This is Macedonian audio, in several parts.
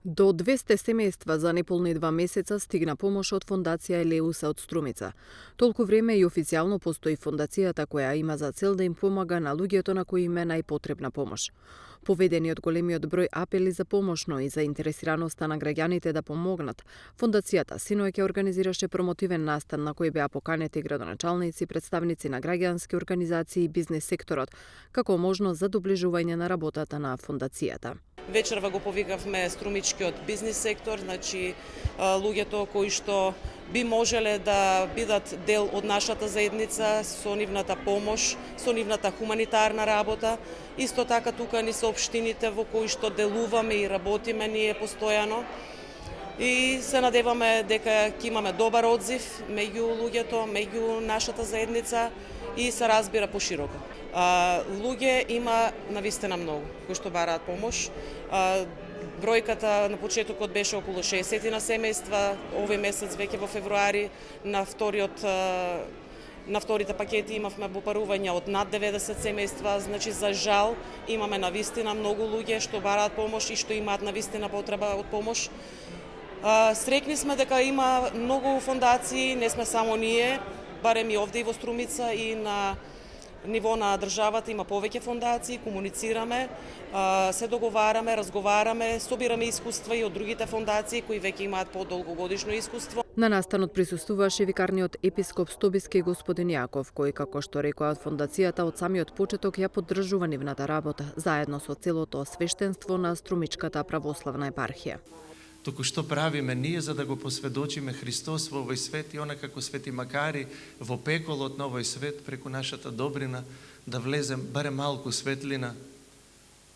До 200 семејства за неполни 2 месеца стигна помош од фондација Елеуса од Струмица. Толку време и официјално постои фондацијата која има за цел да им помага на луѓето на кои им е најпотребна помош. Поведени од големиот број апели за помош, но и за интересираноста на граѓаните да помогнат, фондацијата синоќа организираше промотивен настан на кој беа поканети градоначалници, представници на граѓански организации и бизнес секторот, како можност за доближување на работата на фондацијата. Вечерва го повикавме струмичкиот бизнис сектор, значи луѓето кои што би можеле да бидат дел од нашата заедница со нивната помош, со нивната хуманитарна работа. Исто така тука ни се општините во кои што делуваме и работиме ние постојано. И се надеваме дека ќе имаме добар одзив меѓу луѓето, меѓу нашата заедница и се разбира пошироко. Луѓе има навистина многу кои што бараат помош. Бројката на почетокот беше околу 60 на семејства, овој месец веќе во февруари на вторите пакети имавме бопарување од над 90 семејства, значи за жал имаме навистина многу луѓе што бараат помош и што имаат навистина потреба од помош. Среќни сме дека има многу фондации, не сме само ние, барем и овде и во Струмица и на ниво на државата има повеќе фондации, комуницираме, се договараме, разговараме, собираме искуства и од другите фондации кои веќе имаат подолгогодишно искуство. На настанот присуствуваше викарниот епископ Стобиски господин Јаков, кој, како што рекоа од фондацијата, од самиот почеток ја поддржува нивната работа, заедно со целото свештенство на Струмичката православна епархија. Току што правиме ние за да го посведочиме Христос во овој свет и она како свети макари во пеколот на овој свет преку нашата добрина да влезем барем малку светлина,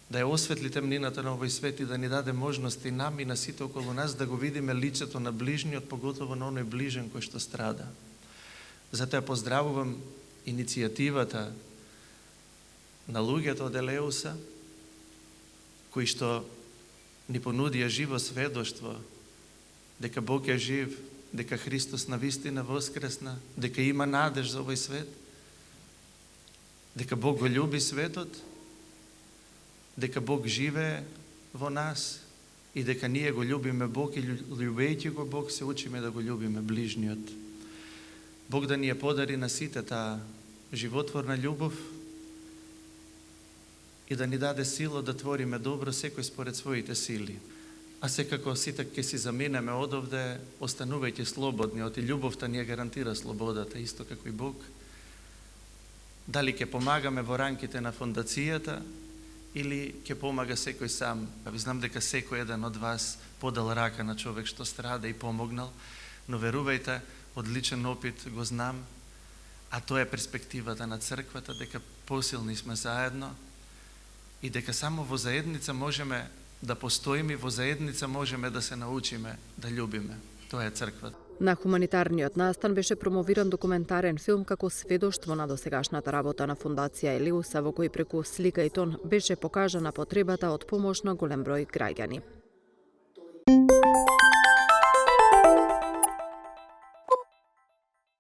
да ја осветли темнината на овој свет и да ни даде можност и нам и на сите околу нас да го видиме лицето на ближниот, поготово на оној ближен кој што страда. Затоа поздравувам иницијативата на луѓето од Елеуса, кои што ни понудија живо сведоштво дека Бог е жив, дека Христос навистина воскресна, дека има надеж за овој свет, дека Бог го љуби светот, дека Бог живее во нас и дека ние го љубиме Бог и љубејќи го Бог се учиме да го љубиме ближниот. Бог да ни ја подари на сите таа животворна љубов и да ни даде сила да твориме добро секој според своите сили. А секако сите ќе си заминеме одовде, останувајќи слободни, оти љубовта ни ја гарантира слободата, исто како и Бог. Дали ќе помагаме во рамките на фондацијата или ќе помага секој сам. Ви знам дека секој еден од вас подал рака на човек што страда и помогнал, но верувајте, од личен опит го знам, а тоа е перспективата на црквата, дека посилни сме заедно, и дека само во заедница можеме да постоиме и во заедница можеме да се научиме да љубиме. Тоа е црквата. На хуманитарниот настан беше промовиран документарен филм како сведоштво на досегашната работа на фондација Елеуса, во кој преку слика и тон беше покажана потребата од помош на голем број граѓани.